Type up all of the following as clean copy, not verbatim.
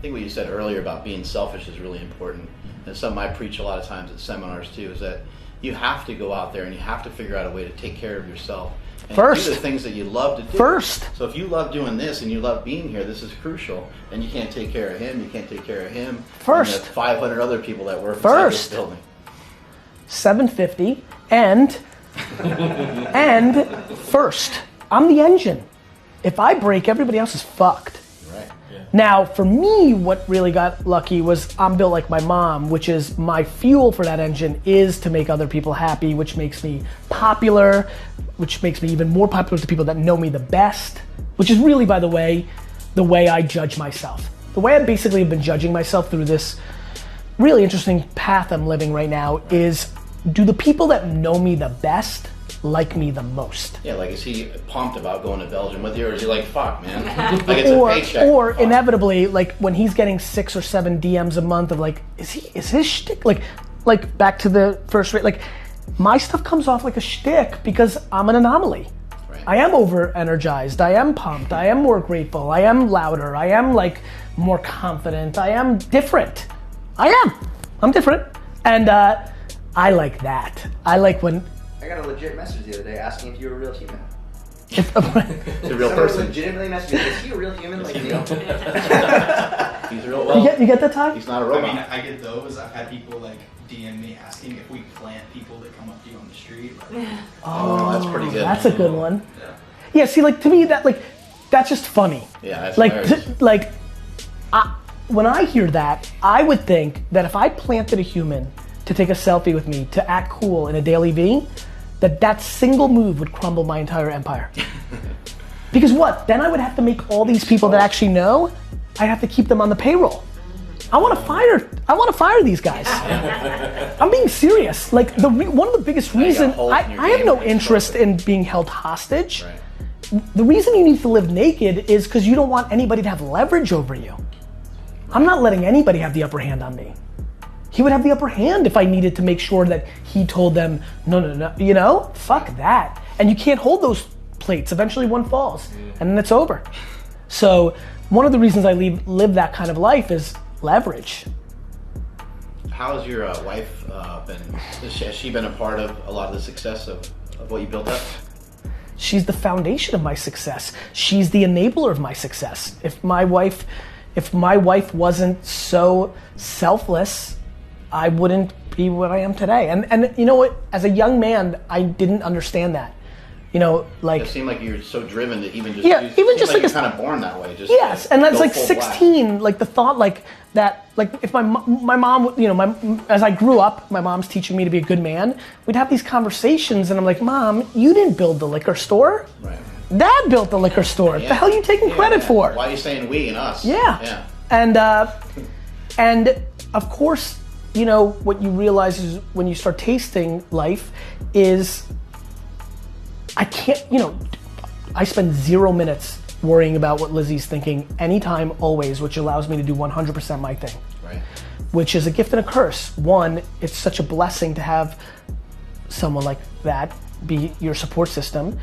think what you said earlier about being selfish is really important. And something I preach a lot of times at seminars too, is that you have to go out there and you have to figure out a way to take care of yourself. And First. do the things that you love to do. First. So if you love doing this and you love being here, this is crucial. And you can't take care of him, you can't take care of him. First. And the 500 other people that work inside First. this building. 750 and first. I'm the engine. If I break, everybody else is fucked. Right. Yeah. Now, for me, what really got lucky was I'm built like my mom, which is my fuel for that engine is to make other people happy, which makes me popular, which makes me even more popular to people that know me the best, which is really, by the way I judge myself. The way I basically have been judging myself through this really interesting path I'm living right now is, do the people that know me the best like me the most? Yeah, like is he pumped about going to Belgium with you, or is he like, fuck, man? Like it's a paycheck. Or Fuck. inevitably, like when he's getting 6 or 7 DMs a month of like, is his shtick like back to the first rate, like my stuff comes off like a shtick because I'm an anomaly. Right. I am over energized, I am pumped, I am more grateful, I am louder, I am like more confident, I am different. I'm different. And I like that. I like when I got a legit message the other day asking if you were a real human. It's a real Someone person. legitimately messaged me, is he a real human like you? He's a real well. you get that, Ty? He's not a I robot. mean, I get those. I've had people like DM me asking if we plant people that come up to you on the street. Like, Oh, that's pretty good. That's a good one. yeah. Yeah, see, like to me, that's just funny. Yeah, that's like, hilarious. when I hear that, I would think that if I planted a human to take a selfie with me, to act cool in a daily V, that single move would crumble my entire empire. Because what? Then I would have to make all these people that actually know, I'd have to keep them on the payroll. I want to fire these guys. I'm being serious. Like one of the biggest reasons, I have no interest in being held hostage. Right. The reason you need to live naked is because you don't want anybody to have leverage over you. I'm not letting anybody have the upper hand on me. He would have the upper hand if I needed to make sure that he told them, no, you know? Fuck that. And you can't hold those plates. Eventually one falls and then it's over. So one of the reasons I live that kind of life is leverage. How has your wife been? Has she been a part of a lot of the success of what you built up? She's the foundation of my success. She's the enabler of my success. If my wife wasn't so selfless, I wouldn't be what I am today. And you know what? As a young man, I didn't understand that. You know, like It seemed like you're so driven that even just like you're kind of born that way. Just yes, and that's go like full 16. blast. Like the thought, like that, like if my mom, you know, as I grew up, my mom's teaching me to be a good man. We'd have these conversations, and I'm like, Mom, you didn't build the liquor store. Right. Dad built the liquor store. Yeah. The hell are you taking credit for? Why are you saying we and us? Yeah. Yeah. And of course, you know, what you realize is when you start tasting life is I can't, you know, I spend 0 minutes worrying about what Lizzie's thinking anytime, always, which allows me to do 100% my thing. Right. Which is a gift and a curse. One, it's such a blessing to have someone like that be your support system.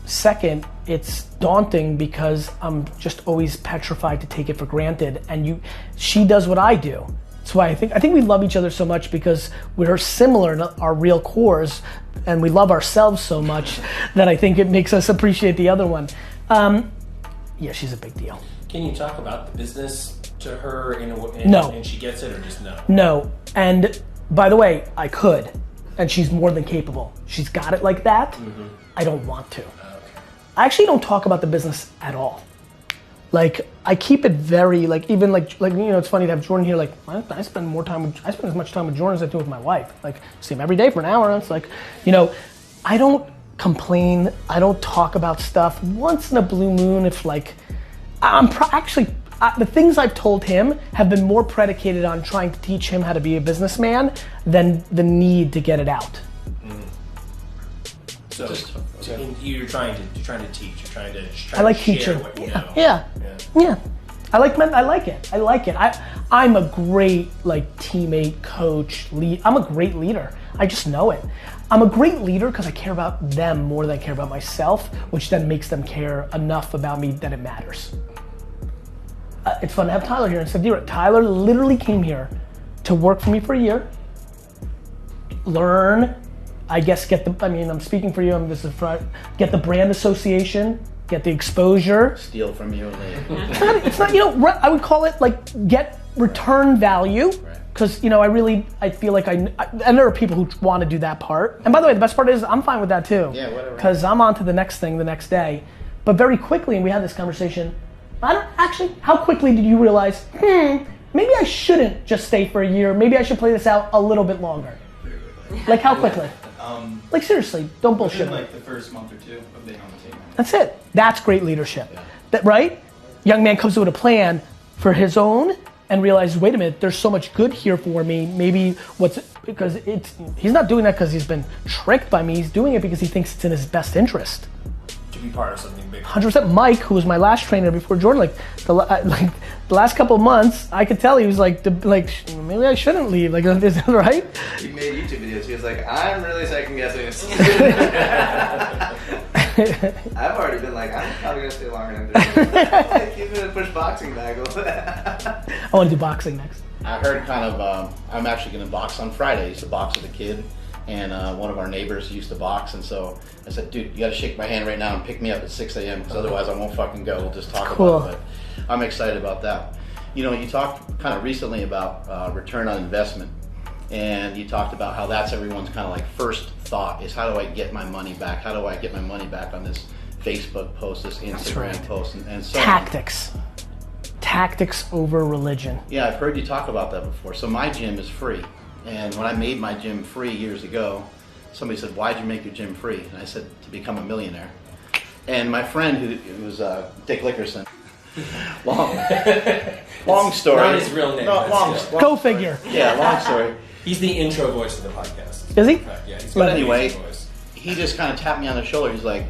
Second, it's daunting because I'm just always petrified to take it for granted. And she does what I do. That's why I think we love each other so much because we're similar in our real cores, and we love ourselves so much that I think it makes us appreciate the other one. Yeah, she's a big deal. Can you talk about the business to her No. and she gets it, or just no? No, and by the way, I could, and she's more than capable. She's got it like that. Mm-hmm. I don't want to. I actually don't talk about the business at all. Like, I keep it very, like, even like you know, it's funny to have Jordan here, like, I spend as much time with Jordan as I do with my wife. Like, see him every day for an hour, and it's like, you know, I don't complain, I don't talk about stuff. Once in a blue moon, if like, the things I've told him have been more predicated on trying to teach him how to be a businessman than the need to get it out. So you're trying to teach. You're trying to I like share teaching. what you Yeah, know. yeah. I like it. I'm a great like teammate, coach, lead. I'm a great leader. I just know it. I'm a great leader because I care about them more than I care about myself, which then makes them care enough about me that it matters. it's fun to have Tyler here. And said, Tyler literally came here to work for me for a year, learn, I guess I'm speaking for you, get the brand association, get the exposure. Steal from you. It's not, I would call it like get return value. Because, I feel like and there are people who want to do that part. And by the way, the best part is I'm fine with that too. Yeah, whatever. Because I'm on to the next thing the next day. But very quickly, and we had this conversation, how quickly did you realize, maybe I shouldn't just stay for a year. Maybe I should play this out a little bit longer. Like how quickly? Like seriously, don't bullshit. Within like the first month or two of being on the team. That's it. That's great leadership. Yeah. That right? Young man comes up with a plan for his own and realizes, wait a minute, there's so much good here for me. Maybe he's not doing that because he's been tricked by me. He's doing it because he thinks it's in his best interest. To be part of something big. 100%. Mike, who was my last trainer before Jordan, the last couple of months, I could tell he was like maybe I shouldn't leave. Like, is that right? He made YouTube videos. He was like, I'm really second guessing this. I've already been like, I'm probably gonna stay longer than 3 years. He's gonna push boxing back a little bit. I want to do boxing next. I heard I'm actually going to box on Friday. I used to box with a kid, and one of our neighbors used to box, and so I said, dude, you got to shake my hand right now and pick me up at 6 a.m. because otherwise I won't fucking go. We'll just talk about it. But I'm excited about that. You talked kind of recently about return on investment, and you talked about how that's everyone's kind of like first thought is how do I get my money back? How do I get my money back on this Facebook post, this Instagram post, and so Tactics. Tactics over religion. Yeah, I've heard you talk about that before. So my gym is free. And when I made my gym free years ago, somebody said, why'd you make your gym free? And I said, to become a millionaire. And my friend, who was Dick Lickerson, long story. Not his real name. Long Go figure. Yeah, long story. He's the intro voice of the podcast. Is he? Yeah, he's But anyway, he just kind of tapped me on the shoulder. He's like,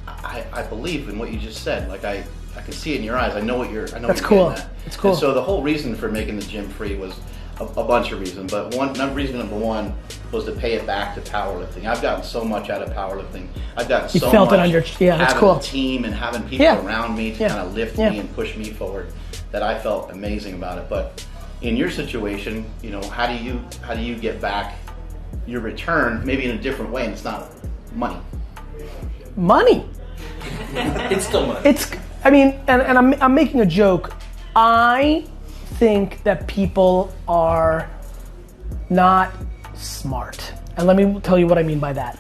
I believe in what you just said. Like, I can see it in your eyes. I know what you're. I know. That's what you're cool. getting at. That's cool. And so the whole reason for making the gym free was a bunch of reasons, but reason number one was to pay it back to powerlifting. I've gotten so much out of powerlifting. I've gotten so felt much it on your that's having cool. a team and having people around me to kind of lift me and push me forward. That I felt amazing about it. But in your situation, how do you get back your return maybe in a different way? And it's not money. Money. It's still money. And I'm making a joke. I think that people are not smart. And let me tell you what I mean by that.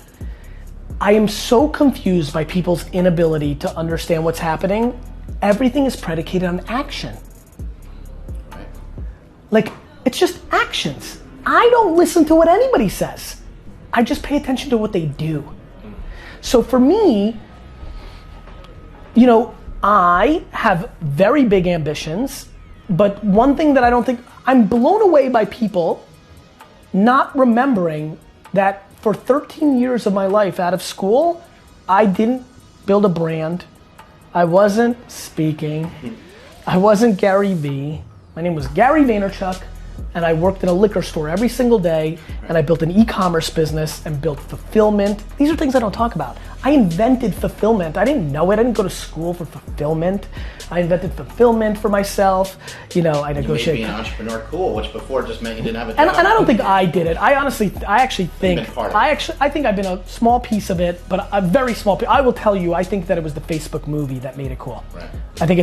I am so confused by people's inability to understand what's happening. Everything is predicated on action. Right. Like, it's just actions. I don't listen to what anybody says. I just pay attention to what they do. So for me, I have very big ambitions, but one thing that I don't think, I'm blown away by people not remembering that for 13 years of my life out of school, I didn't build a brand. I wasn't speaking. I wasn't Gary Vee. My name was Gary Vaynerchuk, and I worked in a liquor store every single day, and I built an e-commerce business and built fulfillment. These are things I don't talk about. I invented fulfillment. I didn't know it. I didn't go to school for fulfillment. I invented fulfillment for myself. I negotiated. You made being an entrepreneur cool, which before just meant you didn't have a job. And I don't think I did it. I actually think You've been part of it. I think I've been a small piece of it, but a very small piece. I will tell you, I think that it was the Facebook movie that made it cool. Right. I think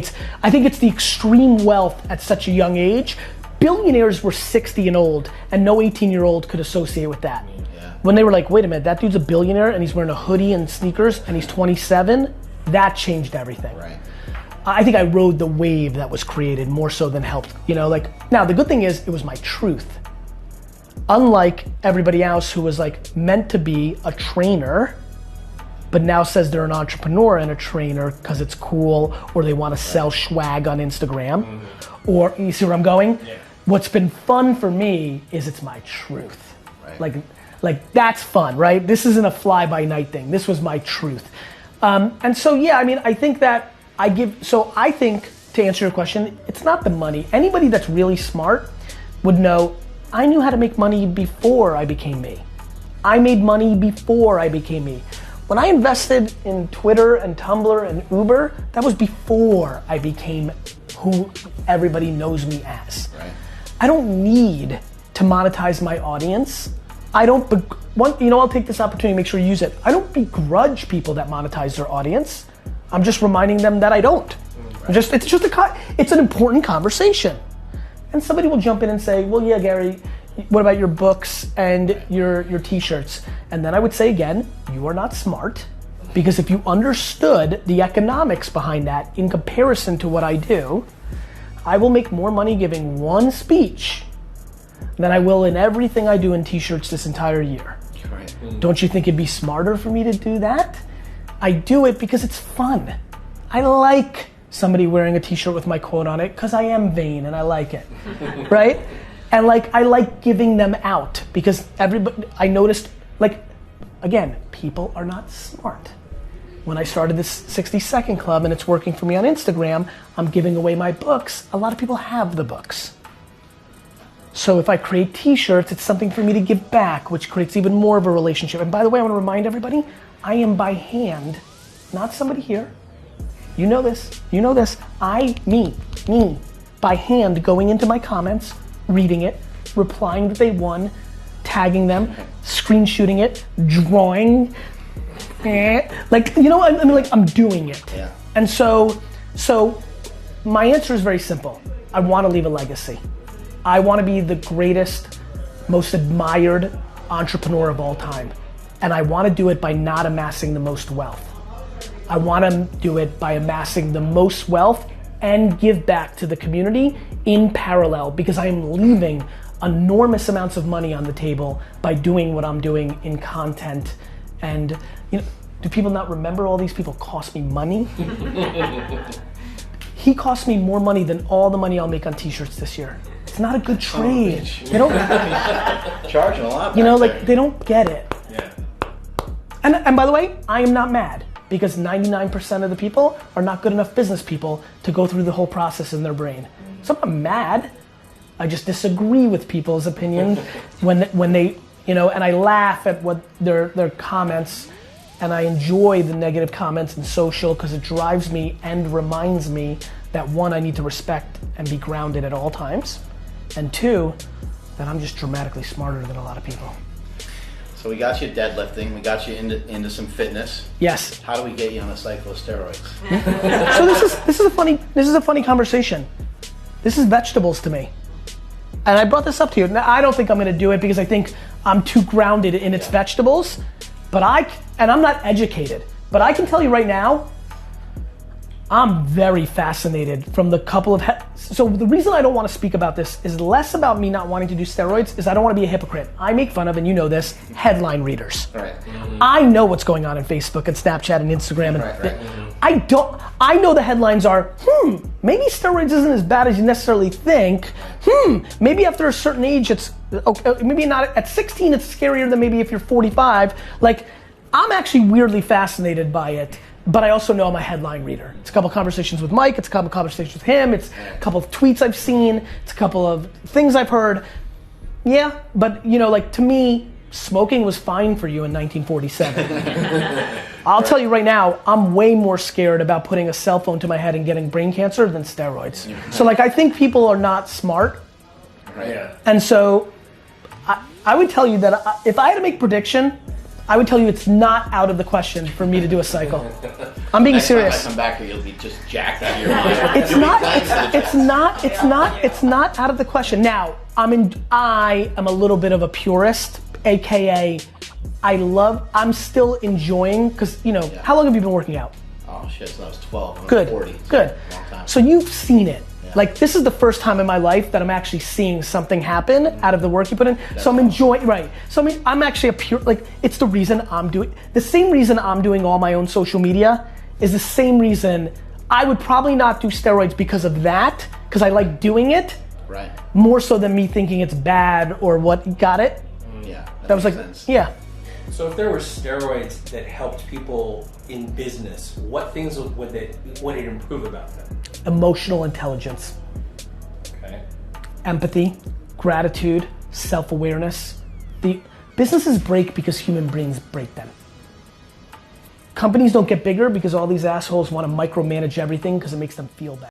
it's the extreme wealth at such a young age. Billionaires were 60 and old, and no 18-year-old could associate with that. Yeah. When they were like, wait a minute, that dude's a billionaire and he's wearing a hoodie and sneakers and he's 27, that changed everything. Right. I think I rode the wave that was created more so than helped. Now the good thing is it was my truth. Unlike everybody else who was like meant to be a trainer, but now says they're an entrepreneur and a trainer because it's cool, or they want to sell swag on Instagram, or you see where I'm going? Yeah. What's been fun for me is it's my truth. Right. Like that's fun, right? This isn't a fly-by-night thing. This was my truth. And so, I think that I think, to answer your question, it's not the money. Anybody that's really smart would know, I knew how to make money before I became me. I made money before I became me. When I invested in Twitter and Tumblr and Uber, that was before I became who everybody knows me as. Right. I don't need to monetize my audience. I'll take this opportunity to make sure you use it. I don't begrudge people that monetize their audience. I'm just reminding them that I don't. Right. It's an important conversation. And somebody will jump in and say, well, yeah, Gary, what about your books and your t-shirts? And then I would say again, you are not smart, because if you understood the economics behind that in comparison to what I do, I will make more money giving one speech than I will in everything I do in t-shirts this entire year. Right. Don't you think it'd be smarter for me to do that? I do it because it's fun. I like somebody wearing a t-shirt with my quote on it because I am vain and I like it, right? And I like giving them out because I noticed, again, people are not smart. When I started this 60-second club and it's working for me on Instagram, I'm giving away my books. A lot of people have the books. So if I create t-shirts, it's something for me to give back, which creates even more of a relationship. And by the way, I want to remind everybody, I am by hand, not somebody here. You know this, me, by hand going into my comments, reading it, replying that they won, tagging them, screen shooting it, drawing, I'm doing it. Yeah. And so my answer is very simple. I want to leave a legacy. I want to be the greatest, most admired entrepreneur of all time. And I want to do it by not amassing the most wealth. I want to do it by amassing the most wealth and give back to the community in parallel, because I am leaving enormous amounts of money on the table by doing what I'm doing in content. And do people not remember all these people cost me money? He cost me more money than all the money I'll make on t-shirts this year. It's not a good trade. They don't charging a lot. They don't get it. Yeah. And by the way, I am not mad, because 99% of the people are not good enough business people to go through the whole process in their brain. So I'm not mad. I just disagree with people's opinion when they, and I laugh at what their comments, and I enjoy the negative comments in social because it drives me and reminds me that one, I need to respect and be grounded at all times, and two, that I'm just dramatically smarter than a lot of people. So we got you deadlifting, we got you into some fitness. Yes. How do we get you on a cycle of steroids? So this is a funny conversation. This is vegetables to me. And I brought this up to you. Now, I don't think I'm gonna do it because I think I'm too grounded in its vegetables, and I'm not educated, but I can tell you right now, I'm very fascinated from the couple of, so the reason I don't want to speak about this is less about me not wanting to do steroids, is I don't want to be a hypocrite. I make fun of, and you know this, headline readers. Right. Mm-hmm. I know what's going on in Facebook and Snapchat and Instagram. And right. Mm-hmm. I know the headlines are, maybe steroids isn't as bad as you necessarily think. Maybe after a certain age it's, okay, maybe not, at 16 it's scarier than maybe if you're 45. I'm actually weirdly fascinated by it. But I also know I'm a headline reader. It's a couple conversations with Mike, it's a couple conversations with him, it's a couple of tweets I've seen, it's a couple of things I've heard. Yeah, but to me, smoking was fine for you in 1947. I'll tell you right now, I'm way more scared about putting a cell phone to my head and getting brain cancer than steroids. So I think people are not smart. Right. Yeah. And so I would tell you that if I had to make a prediction, I would tell you it's not out of the question for me to do a cycle. I'm being serious. Next time I come back here, you'll be just jacked out of your mind. It's not out of the question. Now, I am a little bit of a purist, AKA I'm still enjoying, because how long have you been working out? Oh shit, so I was 12, I'm Good, 40. good. Long time. So you've seen it. Yeah. This is the first time in my life that I'm actually seeing something happen out of the work you put in. So I'm enjoying, right. So I'm actually a pure, it's the reason the same reason I'm doing all my own social media is the same reason I would probably not do steroids because of that, because I like doing it. Right. More so than me thinking it's bad or what, got it? Yeah. That was sense. Yeah. So if there were steroids that helped people in business, what things would it improve about them? Emotional intelligence. Okay. Empathy, gratitude, self-awareness. The businesses break because human brains break them. companies don't get bigger because all these assholes want to micromanage everything because it makes them feel bad.